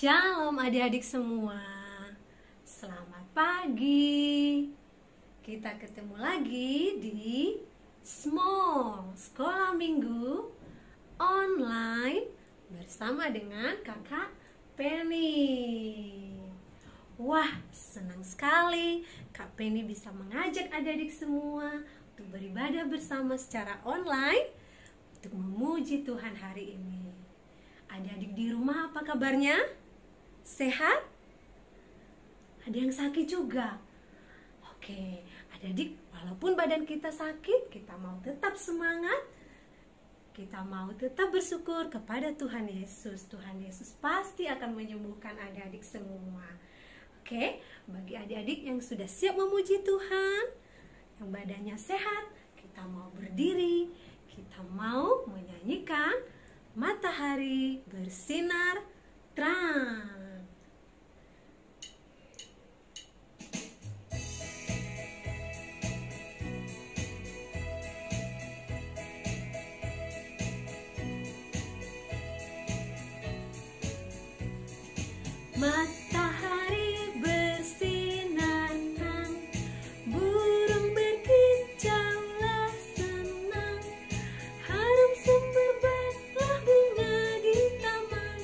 Shalom adik-adik semua. Selamat pagi. Kita ketemu lagi di Small Sekolah Minggu Online bersama dengan Kakak Penny. Wah, senang sekali Kak Penny bisa mengajak adik-adik semua untuk beribadah bersama secara online untuk memuji Tuhan hari ini. Adik-adik di rumah apa kabarnya? Sehat? Ada yang sakit juga? Oke, adik-adik, walaupun badan kita sakit, kita mau tetap semangat. Kita mau tetap bersyukur kepada Tuhan Yesus. Tuhan Yesus pasti akan menyembuhkan adik-adik semua. Oke, bagi adik-adik yang sudah siap memuji Tuhan, yang badannya sehat, kita mau berdiri, kita mau menyanyikan Matahari Bersinar Terang. Matahari bersinar terang, burung berkicaulah senang, harum semerbaklah bunga di taman,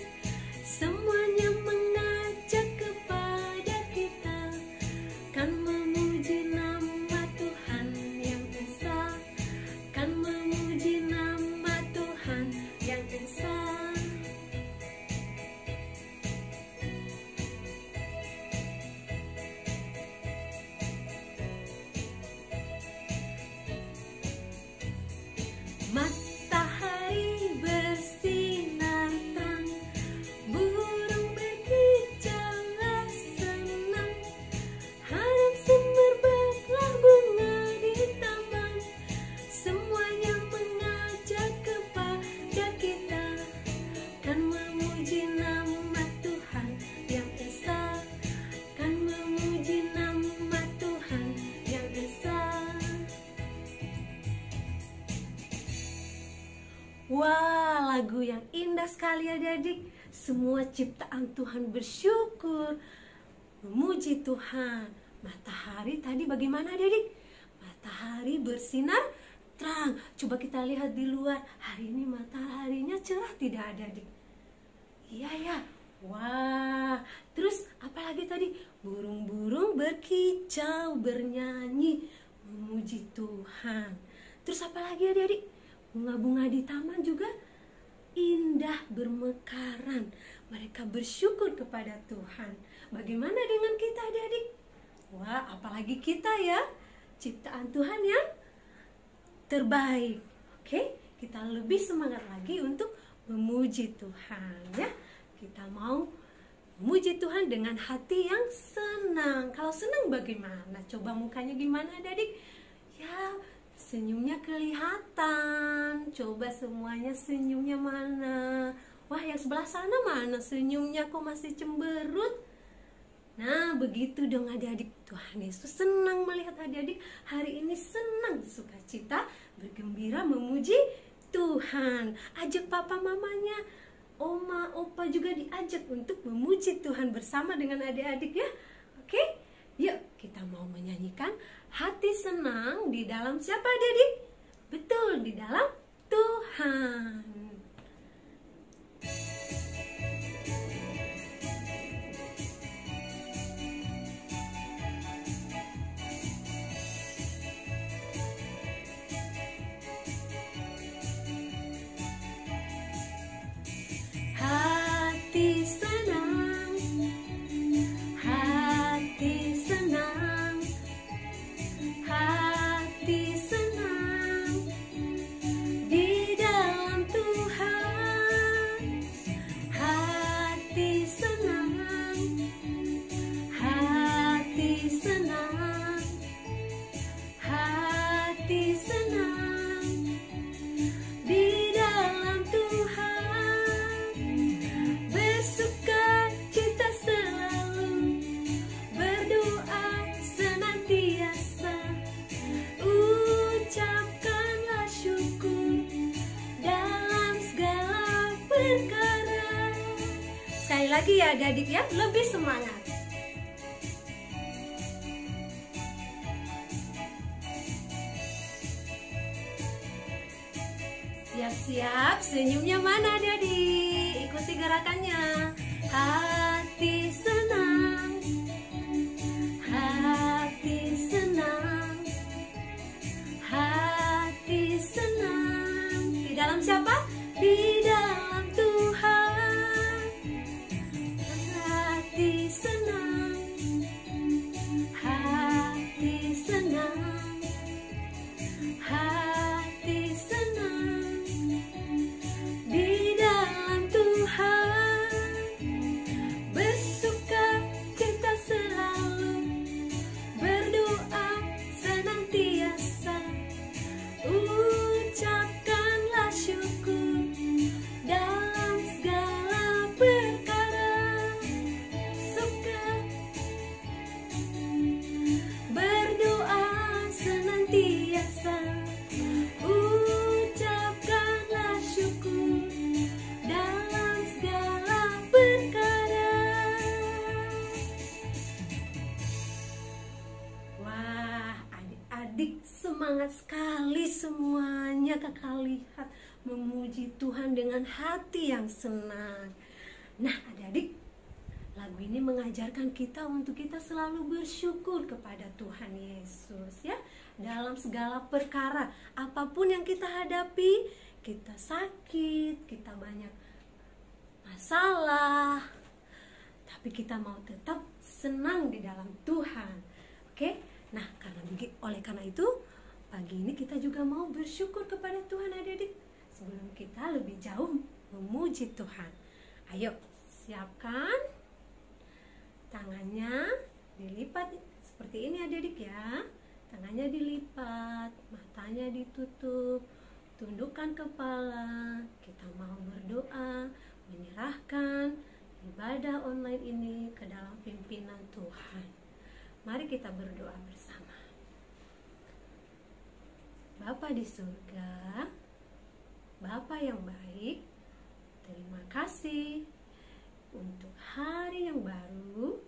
semuanya mengajak kepada kita, kan memuji nama Tuhan yang esa, kan memuji nama Tuhan yang esa. Matahari bersinar terang, burung berkicaulah senang, harum semerbaklah bunga di taman, semuanya mengajak kepada kita, kan memuji nama Tuhan yang esa, kan memuji nama Tuhan yang esa. Wah, lagu yang indah sekali adik-adik. Semua ciptaan Tuhan bersyukur, memuji Tuhan. Matahari tadi bagaimana adik-adik? Matahari bersinar terang. Coba kita lihat di luar. Hari ini mataharinya cerah tidak adik-adik? Iya ya. Wah, terus apa lagi tadi? Burung-burung berkicau, bernyanyi, memuji Tuhan. Terus apa lagi adik-adik? Bunga-bunga di taman juga indah bermekaran. Mereka bersyukur kepada Tuhan. Bagaimana dengan kita adik-adik? Wah, apalagi kita ya, ciptaan Tuhan yang terbaik. Oke, kita lebih semangat lagi untuk memuji Tuhan ya. Kita mau memuji Tuhan dengan hati yang senang. Kalau senang bagaimana? Coba mukanya gimana adik-adik? Ya, senyumnya kelihatan. Coba semuanya senyumnya mana? Wah, yang sebelah sana mana senyumnya, kok masih cemberut? Nah, begitu dong adik-adik. Tuhan Yesus senang melihat adik-adik hari ini senang, sukacita, bergembira memuji Tuhan. Ajak papa mamanya, oma, opa juga diajak untuk memuji Tuhan bersama dengan adik-adik ya. Oke? Yuk, kita mau menyanyikan hati senang di dalam siapa adik-adik? Betul, di dalam Tuhan. Hati senang, hati senang, hati senang di dalam Tuhan. lagi ya adik-adik ya, lebih semangat. Siap-siap, senyumnya mana adik-adik? Ikuti gerakannya. Hati senang, hati senang, hati senang. Di dalam siapa? Di dalam Tuhan. Hati senang, hati senang, hati senang. Di dalam Tuhan bersuka cita selalu, berdoa senantiasa, ucapkanlah syukur dalam segala perkara. Suka berdoa senantiasa, ucapkanlah syukur dalam segala perkara. Wah, adik-adik semangat sekali semuanya. Kakak lihat memuji Tuhan dengan hati yang senang. Nah adik-adik, lagu ini mengajarkan kita untuk kita selalu bersyukur kepada Tuhan Yesus ya. Dalam segala perkara, apapun yang kita hadapi, kita sakit, kita banyak masalah, tapi kita mau tetap senang di dalam Tuhan. Oke? Nah, oleh karena itu, pagi ini kita juga mau bersyukur kepada Tuhan adik-adik. Sebelum kita lebih jauh memuji Tuhan. Ayo, siapkan tangannya, dilipat seperti ini adik-adik ya. Tangannya dilipat, matanya ditutup, tundukkan kepala. Kita mau berdoa, menyerahkan ibadah online ini ke dalam pimpinan Tuhan. Mari kita berdoa bersama. Bapa di surga, Bapa yang baik, terima kasih untuk hari yang baru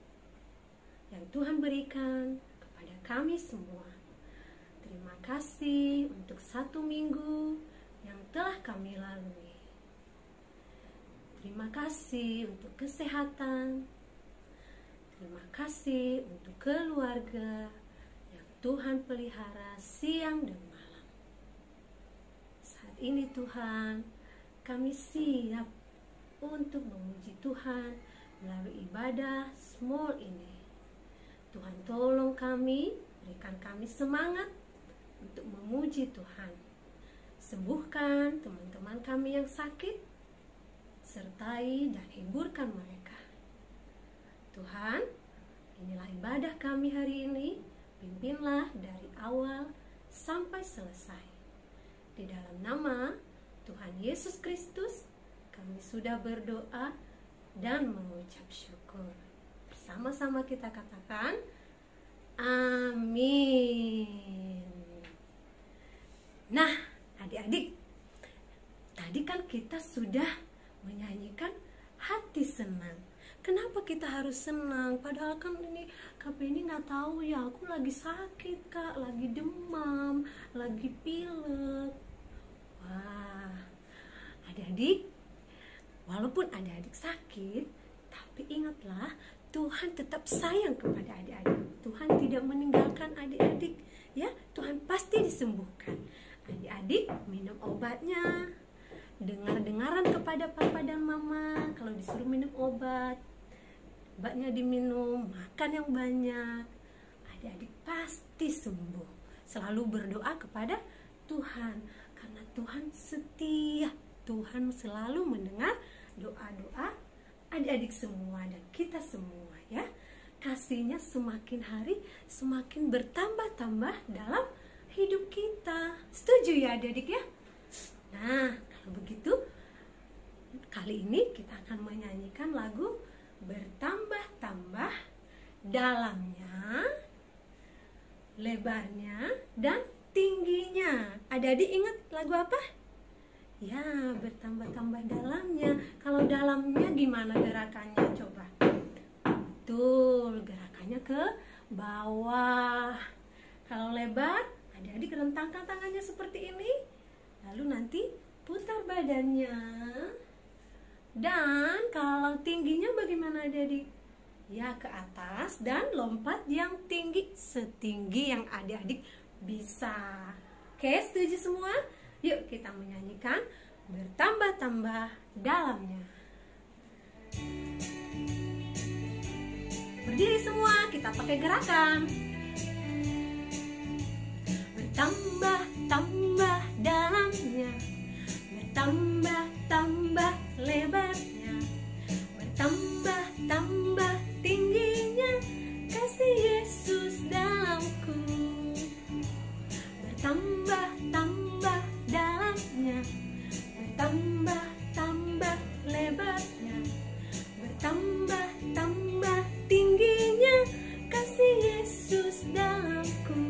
yang Tuhan berikan kepada kami semua. Terima kasih untuk 1 minggu yang telah kami lalui. Terima kasih untuk kesehatan. Terima kasih untuk keluarga yang Tuhan pelihara siang dan malam. Saat ini Tuhan, kami siap untuk memuji Tuhan melalui ibadah small ini. Tuhan tolong kami, berikan kami semangat untuk memuji Tuhan. Sembuhkan teman-teman kami yang sakit, sertai dan hiburkan mereka. Tuhan, inilah ibadah kami hari ini, pimpinlah dari awal sampai selesai. Di dalam nama Tuhan Yesus Kristus, kami sudah berdoa dan mengucap syukur. Bersama-sama kita katakan, amin. Nah, adik-adik, tadi kan kita sudah menyanyikan hati senang. Kenapa kita harus senang? Padahal kan ini Kak Penny nggak tahu ya, aku lagi sakit Kak, lagi demam, lagi pilek. Wah, adik-adik, walaupun adik-adik sakit, tapi ingatlah Tuhan tetap sayang kepada adik-adik. Tuhan tidak meninggalkan adik-adik, ya. Tuhan pasti disembuhkan. Adik-adik minum obatnya, dengar-dengaran kepada papa dan mama. Kalau disuruh minum obatnya diminum, makan yang banyak. Adik-adik pasti sembuh. Selalu berdoa kepada Tuhan, karena Tuhan setia. Tuhan selalu mendengar doa-doa adik-adik semua dan kita semua ya. Kasihnya semakin hari semakin bertambah-tambah dalam hidup kita. Setuju ya adik-adik ya? Nah, kalau begitu kali ini kita akan menyanyikan lagu Bertambah-tambah dalamnya, lebarnya, dan tingginya. Adik-adik ingat lagu apa? Ya, bertambah-tambah dalamnya. Kalau dalamnya gimana gerakannya? Coba. Betul, gerakannya ke bawah. Kalau lebar, adik-adik rentangkan tangannya seperti ini. Lalu nanti putar badannya. Dan kalau tingginya bagaimana adik-adik? Ya, ke atas dan lompat yang tinggi, setinggi yang adik-adik bisa. Oke, setuju semua? Yuk kita menyanyikan bertambah-tambah dalamnya. Berdiri semua, kita pakai gerakan. Bertambah-tambah dalamnya, bertambah-tambah lebarnya, bertambah-tambah tingginya, kasih Yesus dalamku. Bertambah-tambah dalamnya, bertambah-tambah lebarnya, bertambah-tambah tingginya, kasih Yesus dalamku.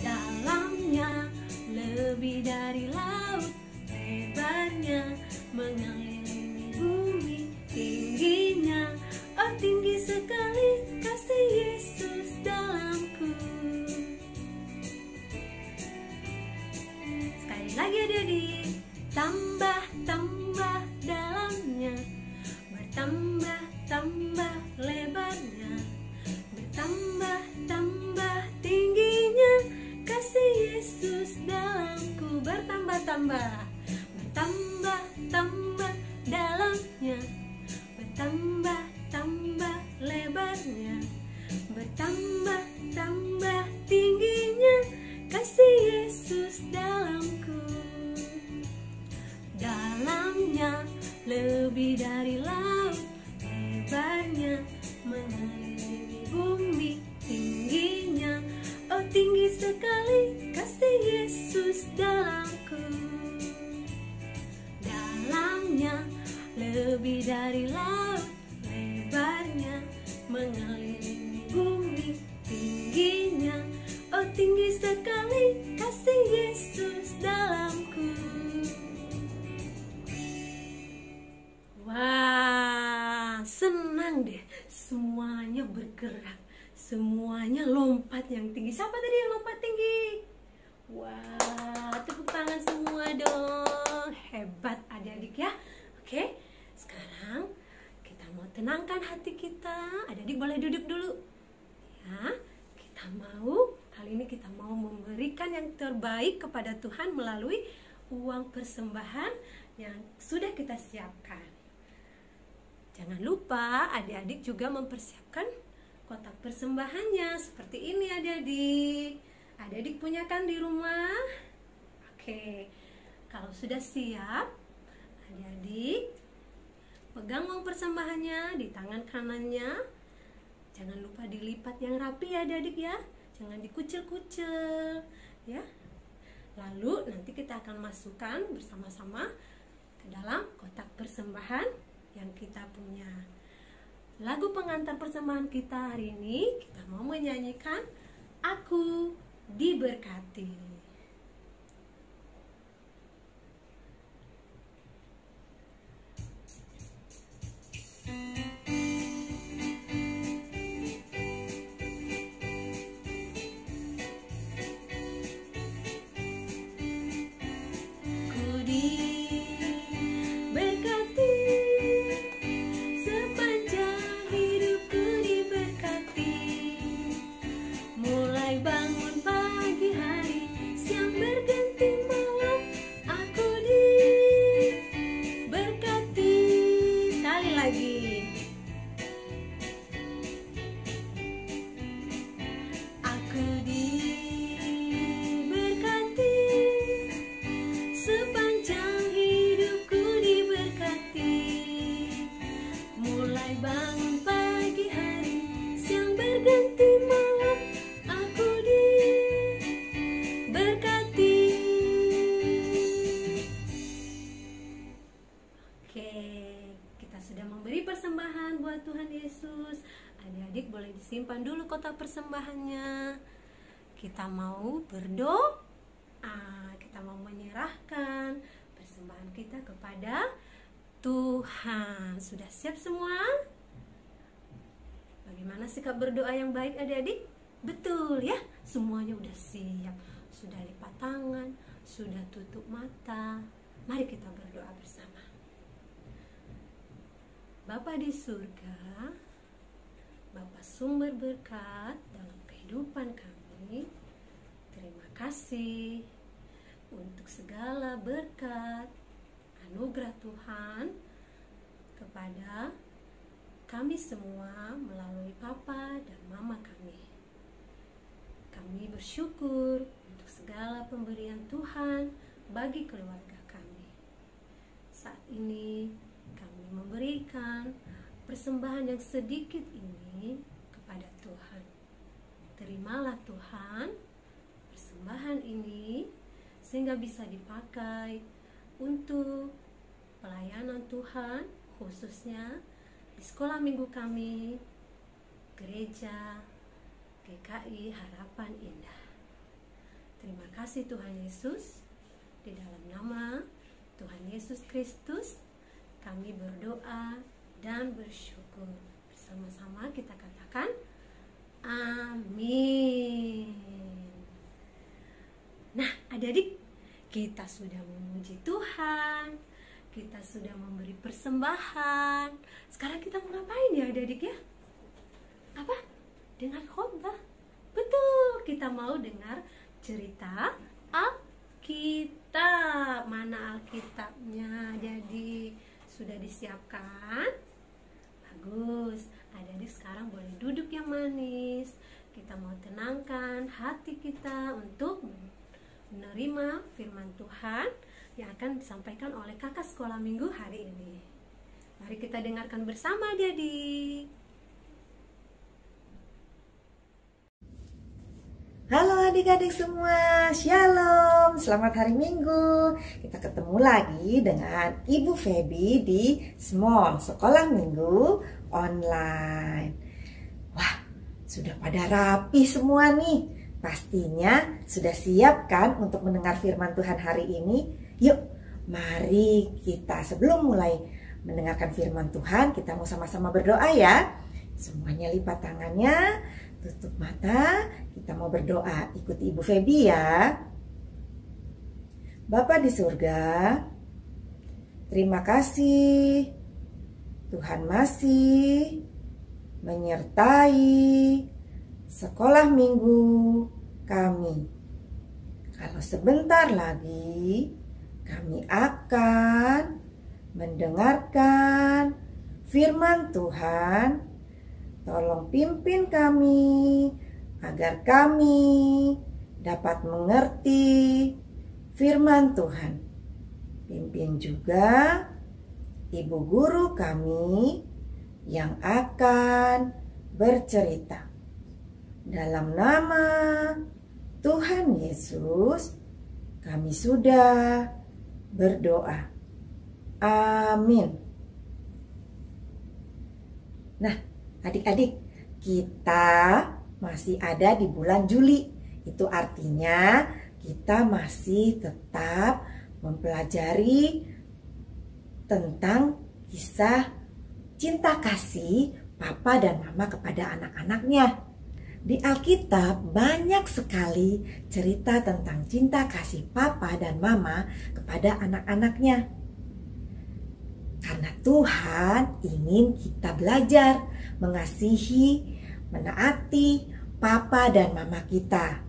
Dalamnya lebih dari laut, lebarnya mengelilingi bumi, tingginya oh tinggi sekali, kasih Yesus dalamku. Sekali lagi adik-adik, tambah-tambah dalamnya, bertambah-tambah lebarnya, bertambah-tambah tingginya, kasih Yesus dalamku. Bertambah-tambah, bertambah-tambah dalamnya, bertambah-tambah lebarnya, bertambah-tambah tingginya, kasih Yesus dalamku. Dalamnya lebih dari laut, lebarnya mengelilingi bumi, tingginya oh tinggi sekali, kasih Yesus dalamku. Dalamnya lebih dari laut, lebarnya mengelilingi bumi, tingginya oh tinggi sekali, kasih Yesus dalamku. Wah, senang deh, semuanya bergerak, semuanya lompat yang tinggi. Siapa tadi yang lompat tinggi? Wah, tepuk tangan semua dong. Hebat adik-adik ya. Oke, sekarang kita mau tenangkan hati kita. Adik-adik boleh duduk dulu. Ya, kali ini kita mau memberikan yang terbaik kepada Tuhan melalui uang persembahan yang sudah kita siapkan. Jangan lupa adik-adik juga mempersiapkan kotak persembahannya seperti ini adik-adik. Adik-adik punya kan di rumah? Oke, kalau sudah siap, adik-adik pegang uang persembahannya di tangan kanannya. Jangan lupa dilipat yang rapi ya adik-adik ya. Jangan dikucil-kucil ya. Lalu nanti kita akan masukkan bersama-sama ke dalam kotak persembahan yang kita punya. Lagu pengantar persembahan kita hari ini, kita mau menyanyikan Aku Diberkati. Adik-adik boleh disimpan dulu kotak persembahannya. Kita mau berdoa, kita mau menyerahkan persembahan kita kepada Tuhan. Sudah siap semua? Bagaimana sikap berdoa yang baik adik-adik? Betul ya, semuanya udah siap. Sudah lipat tangan, sudah tutup mata. Mari kita berdoa bersama. Bapa di surga, Bapa sumber berkat dalam kehidupan kami, terima kasih untuk segala berkat anugerah Tuhan kepada kami semua melalui Papa dan Mama kami. Kami bersyukur untuk segala pemberian Tuhan bagi keluarga kami. Saat ini kami memberikan persembahan yang sedikit ini kepada Tuhan. Terimalah Tuhan persembahan ini sehingga bisa dipakai untuk pelayanan Tuhan, khususnya di sekolah minggu kami, gereja GKI Harapan Indah. Terima kasih Tuhan Yesus. Di dalam nama Tuhan Yesus Kristus kami berdoa dan bersyukur. Bersama-sama kita katakan amin. Nah adik-adik, kita sudah memuji Tuhan, kita sudah memberi persembahan. Sekarang kita mau ngapain ya adik-adik ya? Apa? Dengar khotbah. Betul, kita mau dengar cerita Alkitab. Mana Alkitabnya? Jadi sudah disiapkan? Bagus. Adik-adik sekarang boleh duduk yang manis. Kita mau tenangkan hati kita untuk menerima firman Tuhan yang akan disampaikan oleh kakak sekolah minggu hari ini. Mari kita dengarkan bersama adik-adik. Halo adik-adik semua, Shalom, selamat hari Minggu. Kita ketemu lagi dengan Ibu Feby di Small Sekolah Minggu Online. Wah, sudah pada rapi semua nih. Pastinya sudah siap kan untuk mendengar firman Tuhan hari ini? Yuk, mari kita sebelum mulai mendengarkan firman Tuhan, kita mau sama-sama berdoa ya. Semuanya lipat tangannya, tutup mata, kita mau berdoa. Ikuti Ibu Feby ya. Bapa di surga, terima kasih Tuhan masih menyertai sekolah minggu kami. Kalau sebentar lagi kami akan mendengarkan firman Tuhan. Tolong pimpin kami agar kami dapat mengerti firman Tuhan. Pimpin juga ibu guru kami yang akan bercerita. Dalam nama Tuhan Yesus, kami sudah berdoa. Amin. Nah, adik-adik, kita masih ada di bulan Juli. Itu artinya kita masih tetap mempelajari tentang kisah cinta kasih papa dan mama kepada anak-anaknya. Di Alkitab banyak sekali cerita tentang cinta kasih papa dan mama kepada anak-anaknya. Karena Tuhan ingin kita belajar mengasihi, menaati papa dan mama kita.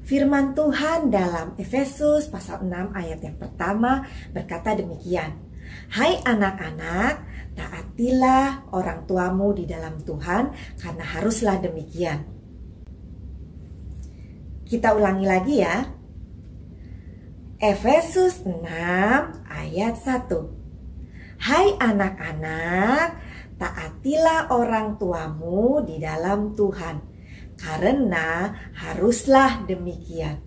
Firman Tuhan dalam Efesus pasal 6 ayat yang pertama berkata demikian. Hai anak-anak, taatilah orang tuamu di dalam Tuhan karena haruslah demikian. Kita ulangi lagi ya. Efesus 6 ayat 1. Hai anak-anak, taatilah orang tuamu di dalam Tuhan karena haruslah demikian.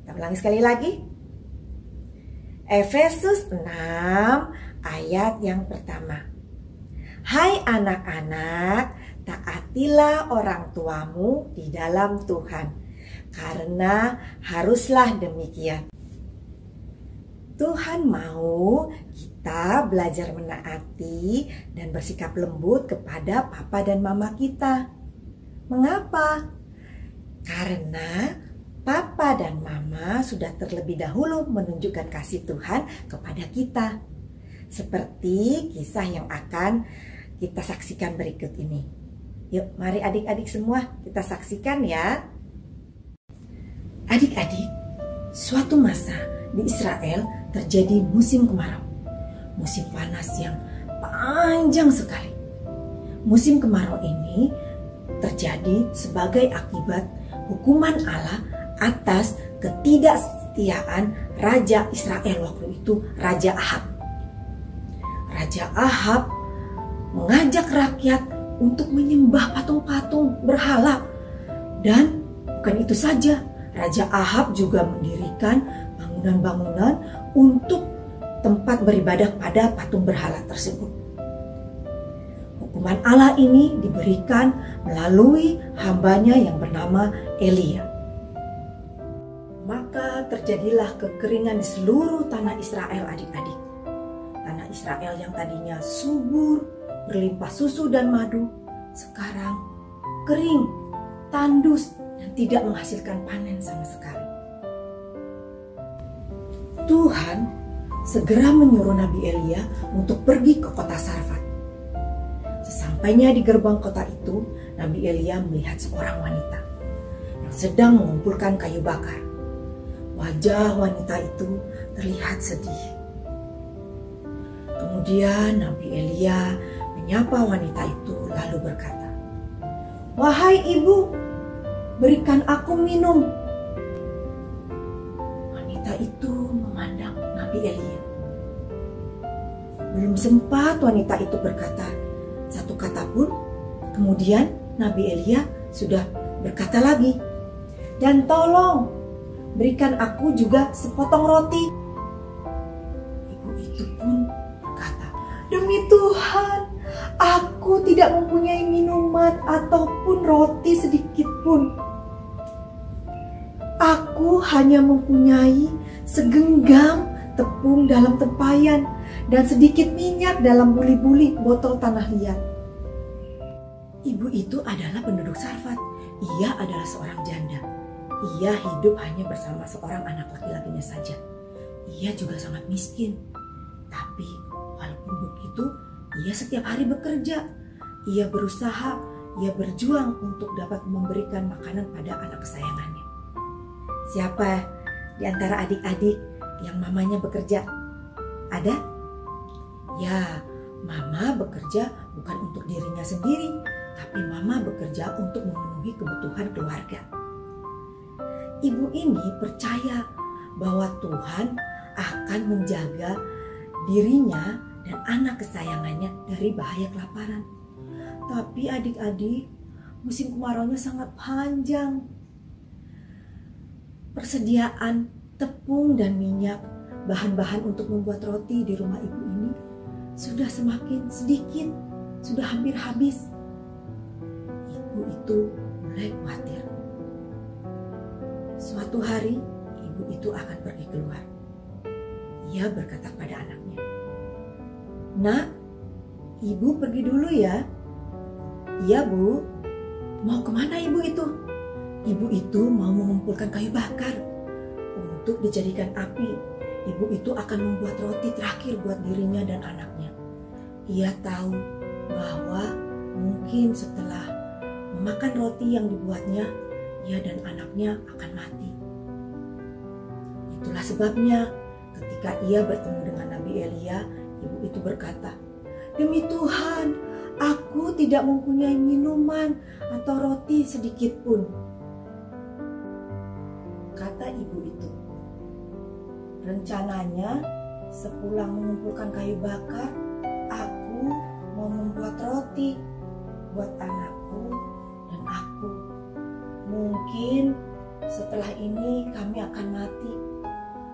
Kita ulangi sekali lagi. Efesus 6 ayat yang pertama. Hai anak-anak, taatilah orang tuamu di dalam Tuhan karena haruslah demikian. Tuhan mau kita belajar menaati dan bersikap lembut kepada papa dan mama kita. Mengapa? Karena papa dan mama sudah terlebih dahulu menunjukkan kasih Tuhan kepada kita. Seperti kisah yang akan kita saksikan berikut ini. Yuk, mari adik-adik semua kita saksikan ya. Adik-adik, suatu masa di Israel terjadi musim kemarau. Musim panas yang panjang sekali. Musim kemarau ini terjadi sebagai akibat hukuman Allah atas ketidaksetiaan Raja Israel waktu itu, Raja Ahab. Raja Ahab mengajak rakyat untuk menyembah patung-patung berhala. Dan bukan itu saja, Raja Ahab juga mendirikan bangunan-bangunan untuk tempat beribadah pada patung berhala tersebut. Hukuman Allah ini diberikan melalui hambanya yang bernama Elia. Maka terjadilah kekeringan di seluruh tanah Israel, adik-adik. Tanah Israel yang tadinya subur, berlimpah susu dan madu, sekarang kering, tandus, dan tidak menghasilkan panen sama sekali. Tuhan segera menyuruh Nabi Elia untuk pergi ke kota Sarfat. Sesampainya di gerbang kota itu, Nabi Elia melihat seorang wanita yang sedang mengumpulkan kayu bakar. Wajah wanita itu terlihat sedih. Kemudian Nabi Elia menyapa wanita itu lalu berkata, "Wahai ibu, berikan aku minum." Wanita itu memandang Nabi Elia. Belum sempat wanita itu berkata satu kata pun, kemudian Nabi Elia sudah berkata lagi, "Dan tolong berikan aku juga sepotong roti." Ibu itu pun berkata, "Demi Tuhan, aku tidak mempunyai minuman ataupun roti sedikit pun. Aku hanya mempunyai segenggam tepung dalam tempayan dan sedikit minyak dalam buli-buli botol tanah liat." Ibu itu adalah penduduk Sarfat. Ia adalah seorang janda. Ia hidup hanya bersama seorang anak laki-lakinya saja. Ia juga sangat miskin. Tapi walaupun begitu, ia setiap hari bekerja. Ia berusaha, ia berjuang untuk dapat memberikan makanan pada anak kesayangannya. Siapa di antara adik-adik yang mamanya bekerja? Ada? Ya, mama bekerja bukan untuk dirinya sendiri, tapi mama bekerja untuk memenuhi kebutuhan keluarga. Ibu ini percaya bahwa Tuhan akan menjaga dirinya dan anak kesayangannya dari bahaya kelaparan. Tapi adik-adik, musim kemaraunya sangat panjang. Persediaan tepung dan minyak, bahan-bahan untuk membuat roti di rumah ibu ini sudah semakin sedikit, sudah hampir habis. Ibu itu mulai khawatir. Suatu hari, ibu itu akan pergi keluar. Ia berkata pada anaknya, "Nak, ibu pergi dulu ya." "Iya, Bu." "Mau kemana ibu itu?" Ibu itu mau mengumpulkan kayu bakar untuk dijadikan api. Ibu itu akan membuat roti terakhir buat dirinya dan anaknya. Ia tahu bahwa mungkin setelah memakan roti yang dibuatnya, ia dan anaknya akan mati. Itulah sebabnya ketika ia bertemu dengan Nabi Elia, ibu itu berkata, "Demi Tuhan, aku tidak mempunyai minuman atau roti sedikit pun." Kata ibu itu, "Rencananya sepulang mengumpulkan kayu bakar, aku mau membuat roti buat anakku dan aku. Mungkin setelah ini kami akan mati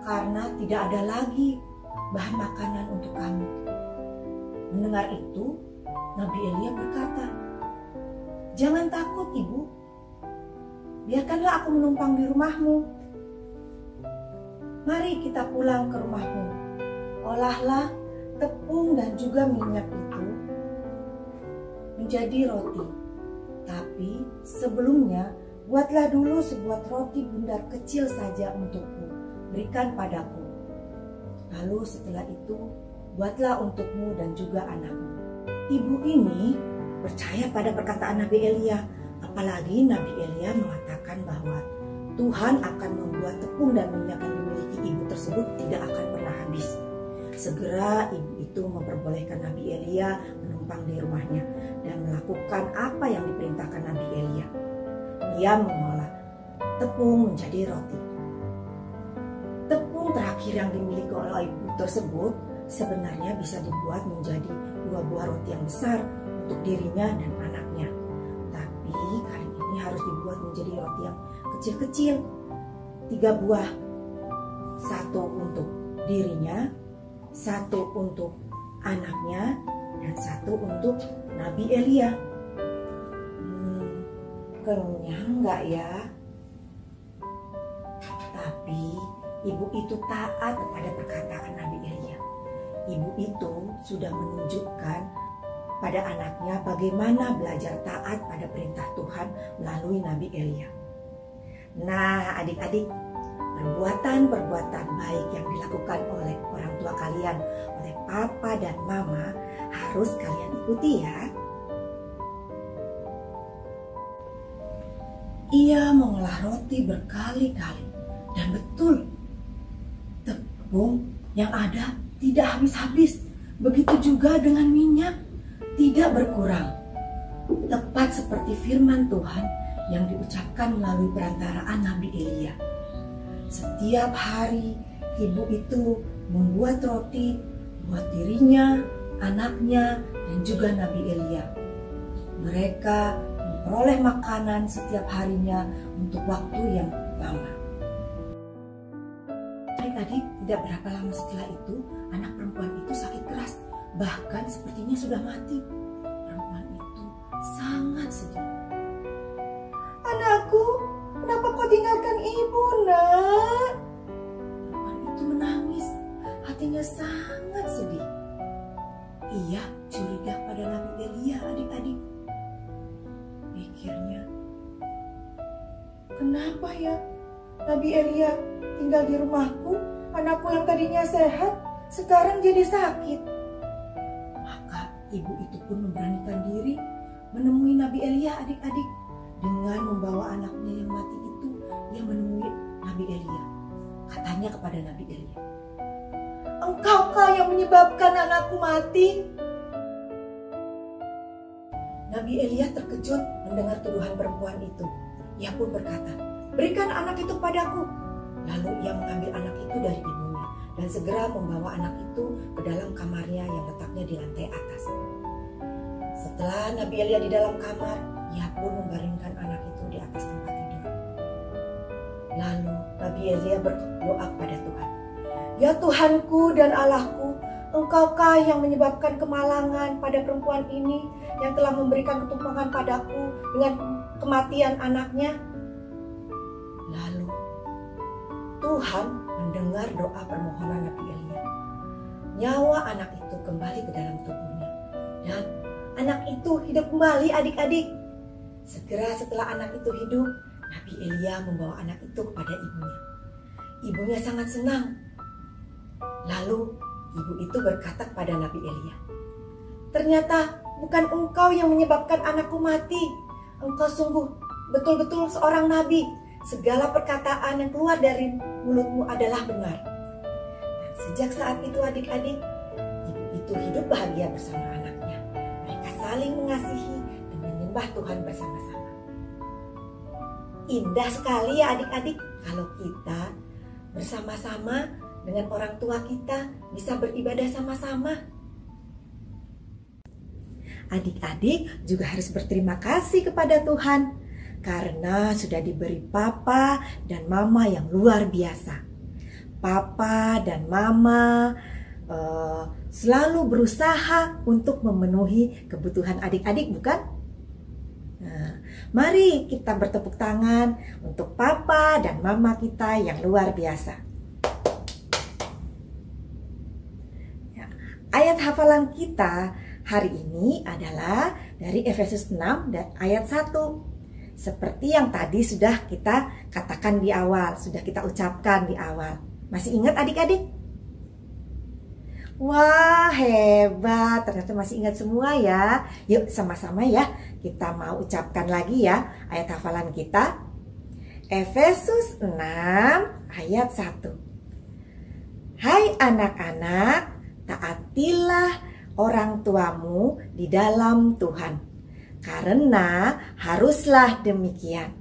karena tidak ada lagi bahan makanan untuk kami." Mendengar itu, Nabi Elia berkata, "Jangan takut, Ibu. Biarkanlah aku menumpang di rumahmu." Mari kita pulang ke rumahmu. Olahlah tepung dan juga minyak itu menjadi roti. Tapi sebelumnya buatlah dulu sebuah roti bundar kecil saja untukku. Berikan padaku. Lalu setelah itu buatlah untukmu dan juga anakmu. Ibu ini percaya pada perkataan Nabi Elia. Apalagi Nabi Elia mengatakan bahwa Tuhan akan membuat tepung dan minyak yang dimiliki ibu tersebut tidak akan pernah habis. Segera ibu itu memperbolehkan Nabi Elia menumpang di rumahnya dan melakukan apa yang diperintahkan Nabi Elia. Ia mengolah tepung menjadi roti. Tepung terakhir yang dimiliki oleh ibu tersebut sebenarnya bisa dibuat menjadi 2 buah roti yang besar untuk dirinya dan anaknya. Tapi kali ini harus dibuat menjadi roti yang kecil-kecil, 3 buah. 1 untuk dirinya, 1 untuk anaknya, dan 1 untuk Nabi Elia. Kenyang nggak ya? Tapi ibu itu taat kepada perkataan Nabi Elia. Ibu itu sudah menunjukkan pada anaknya bagaimana belajar taat pada perintah Tuhan melalui Nabi Elia. Nah, adik-adik, perbuatan-perbuatan baik yang dilakukan oleh orang tua kalian, oleh papa dan mama harus kalian ikuti ya. Ia mengolah roti berkali-kali dan betul, tepung yang ada tidak habis-habis. Begitu juga dengan minyak, tidak berkurang. Tepat seperti firman Tuhan yang diucapkan melalui perantaraan Nabi Elia. Setiap hari ibu itu membuat roti buat dirinya, anaknya, dan juga Nabi Elia. Mereka memperoleh makanan setiap harinya untuk waktu yang lama. Adik-adik, tidak berapa lama setelah itu, anak perempuan itu sakit keras, bahkan sepertinya sudah mati. Perempuan itu sangat sedih. Anakku, kenapa kau tinggalkan ibu, nak? Perempuan itu menangis, hatinya sangat sedih. Ia curiga pada Nabi Elia, adik-adik. Pikirnya, kenapa ya Nabi Elia tinggal di rumahku? Anakku yang tadinya sehat, sekarang jadi sakit. Maka ibu itu pun memberanikan diri menemui Nabi Elia, adik-adik. Dengan membawa anaknya yang mati itu, ia menemui Nabi Elia. Katanya kepada Nabi Elia, "Engkaukah yang menyebabkan anakku mati?" Nabi Elia terkejut mendengar tuduhan perempuan itu. Ia pun berkata, "Berikan anak itu padaku." Lalu ia mengambil anak itu dari ibunya dan segera membawa anak itu ke dalam kamarnya yang letaknya di lantai atas. Setelah Nabi Elia di dalam kamar, ia pun membaringkan anak itu di atas tempat tidur. Lalu Nabi Elia berdoa kepada Tuhan, "Ya Tuhanku dan Allahku, Engkaukah yang menyebabkan kemalangan pada perempuan ini yang telah memberikan ketumpangan padaku dengan kematian anaknya?" Lalu Tuhan mendengar doa permohonan Nabi Elia. Nyawa anak itu kembali ke dalam tubuhnya dan anak itu hidup kembali, adik-adik. Segera setelah anak itu hidup, Nabi Elia membawa anak itu kepada ibunya. Ibunya sangat senang. Lalu ibu itu berkata kepada Nabi Elia, "Ternyata bukan engkau yang menyebabkan anakku mati. Engkau sungguh betul-betul seorang nabi. Segala perkataan yang keluar dari mulutmu adalah benar." Dan sejak saat itu adik-adik, ibu itu hidup bahagia bersama anaknya. Mereka saling mengasihi dan menyembah Tuhan bersama-sama. Indah sekali ya adik-adik kalau kita bersama-sama dengan orang tua kita bisa beribadah sama-sama. Adik-adik juga harus berterima kasih kepada Tuhan karena sudah diberi papa dan mama yang luar biasa. Papa dan mama selalu berusaha untuk memenuhi kebutuhan adik-adik, bukan? Nah, mari kita bertepuk tangan untuk papa dan mama kita yang luar biasa. hafalan kita hari ini adalah dari Efesus 6 dan ayat 1. Seperti yang tadi sudah kita katakan di awal, sudah kita ucapkan di awal. Masih ingat adik-adik? Wah, hebat, ternyata masih ingat semua ya. Yuk sama-sama ya, kita mau ucapkan lagi ya ayat hafalan kita. Efesus 6 ayat 1. Hai anak-anak, taatilah orang tuamu di dalam Tuhan, karena haruslah demikian.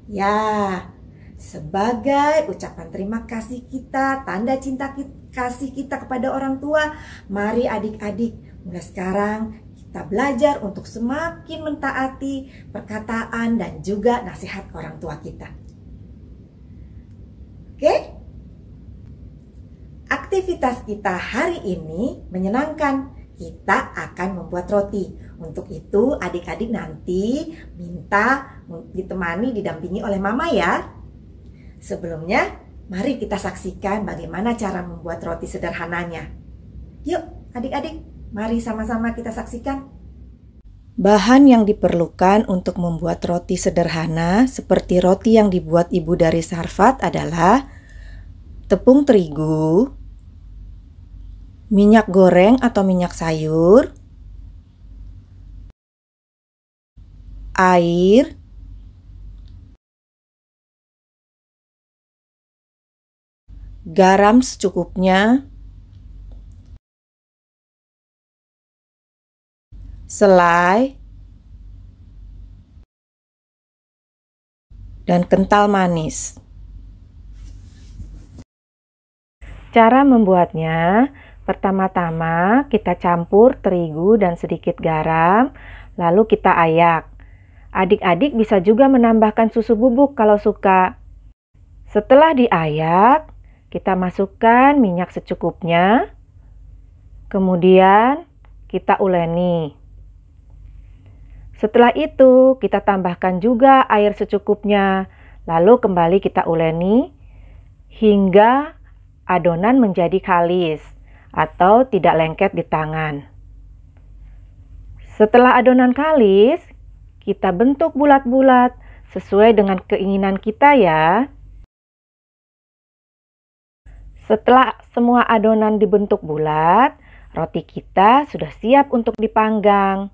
Ya, sebagai ucapan terima kasih kita, tanda cinta kasih kita kepada orang tua, mari adik-adik mulai sekarang kita belajar untuk semakin mentaati perkataan dan juga nasihat orang tua kita. Oke? Aktivitas kita hari ini menyenangkan. Kita akan membuat roti. Untuk itu adik-adik nanti minta ditemani, didampingi oleh mama ya. Sebelumnya, mari kita saksikan bagaimana cara membuat roti sederhananya. Yuk adik-adik, mari sama-sama kita saksikan. Bahan yang diperlukan untuk membuat roti sederhana seperti roti yang dibuat ibu dari Sarfat adalah tepung terigu, minyak goreng atau minyak sayur, air, garam secukupnya, selai, dan kental manis. Cara membuatnya, pertama-tama kita campur terigu dan sedikit garam, lalu kita ayak. Adik-adik bisa juga menambahkan susu bubuk kalau suka. Setelah diayak, kita masukkan minyak secukupnya, kemudian kita uleni. Setelah itu, kita tambahkan juga air secukupnya, lalu kembali kita uleni hingga adonan menjadi kalis atau tidak lengket di tangan. Setelah adonan kalis, kita bentuk bulat-bulat sesuai dengan keinginan kita ya. Setelah semua adonan dibentuk bulat, roti kita sudah siap untuk dipanggang.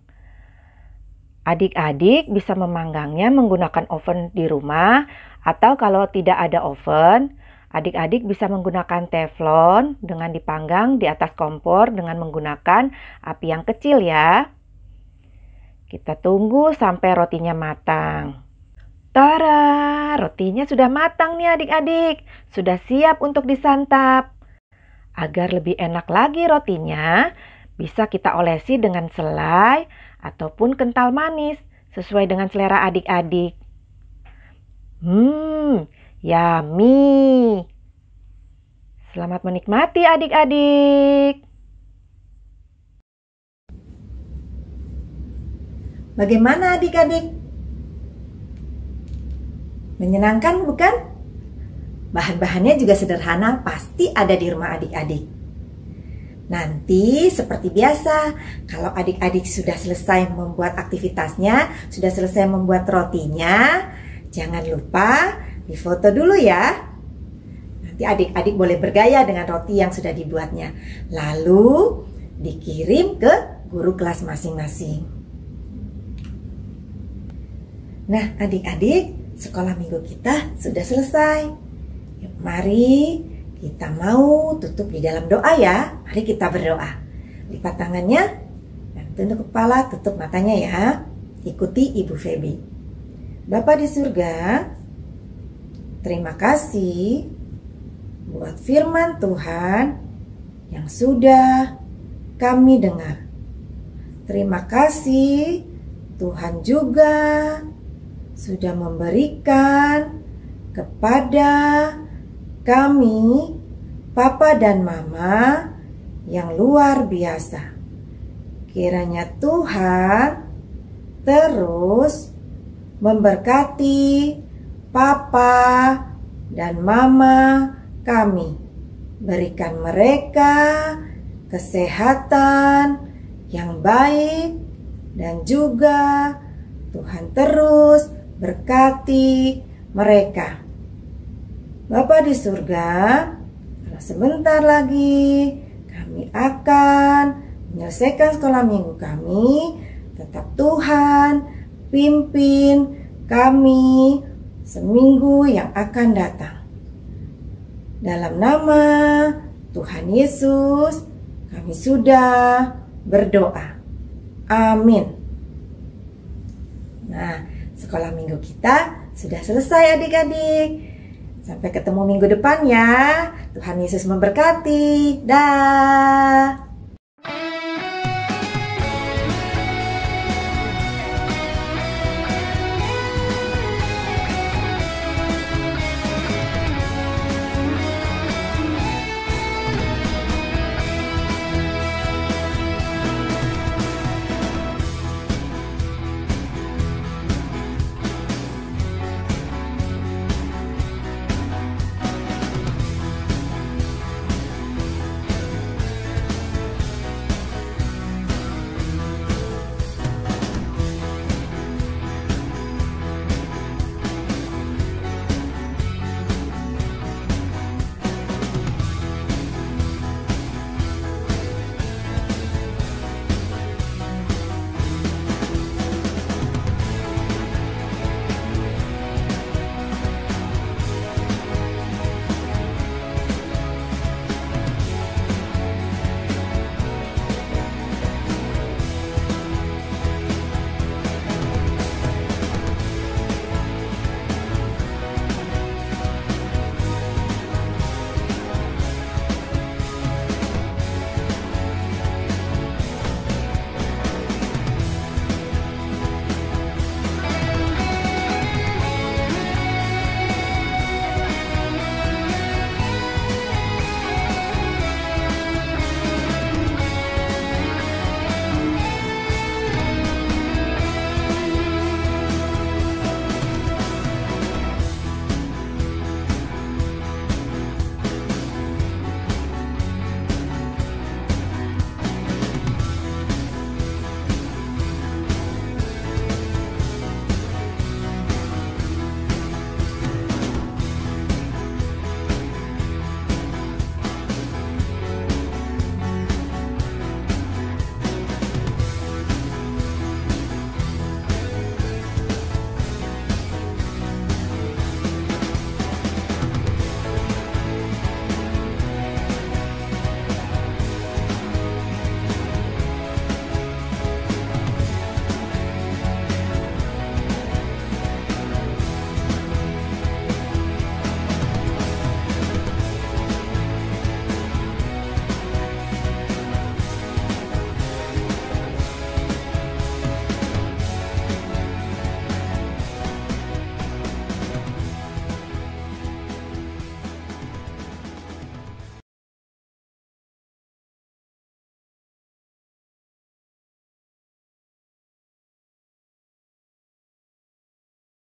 Adik-adik bisa memanggangnya menggunakan oven di rumah, atau kalau tidak ada oven, adik-adik bisa menggunakan teflon dengan dipanggang di atas kompor dengan menggunakan api yang kecil ya. Kita tunggu sampai rotinya matang. Tara, rotinya sudah matang nih adik-adik. Sudah siap untuk disantap. Agar lebih enak lagi rotinya, bisa kita olesi dengan selai ataupun kental manis sesuai dengan selera adik-adik. Yummy. Selamat menikmati adik-adik. Bagaimana adik-adik? Menyenangkan bukan? Bahan-bahannya juga sederhana, pasti ada di rumah adik-adik. Nanti seperti biasa, kalau adik-adik sudah selesai membuat aktivitasnya, sudah selesai membuat rotinya, jangan lupa difoto dulu ya. Nanti adik-adik boleh bergaya dengan roti yang sudah dibuatnya. Lalu dikirim ke guru kelas masing-masing. Nah adik-adik, sekolah minggu kita sudah selesai. Yuk, mari kita mau tutup di dalam doa ya. Mari kita berdoa. Lipat tangannya dan tunduk kepala, tutup matanya ya. Ikuti Ibu Feby. Bapa di surga, terima kasih buat firman Tuhan yang sudah kami dengar. Terima kasih Tuhan juga sudah memberikan kepada kami Papa dan Mama yang luar biasa. Kiranya Tuhan terus memberkati Papa dan Mama kami. Berikan mereka kesehatan yang baik, dan juga Tuhan terus berkati mereka. Bapa di surga, kalau sebentar lagi kami akan menyelesaikan sekolah minggu kami, tetap Tuhan pimpin kami seminggu yang akan datang. Dalam nama Tuhan Yesus, kami sudah berdoa. Amin. Nah, sekolah minggu kita sudah selesai adik-adik. Sampai ketemu minggu depan ya. Tuhan Yesus memberkati. Dah.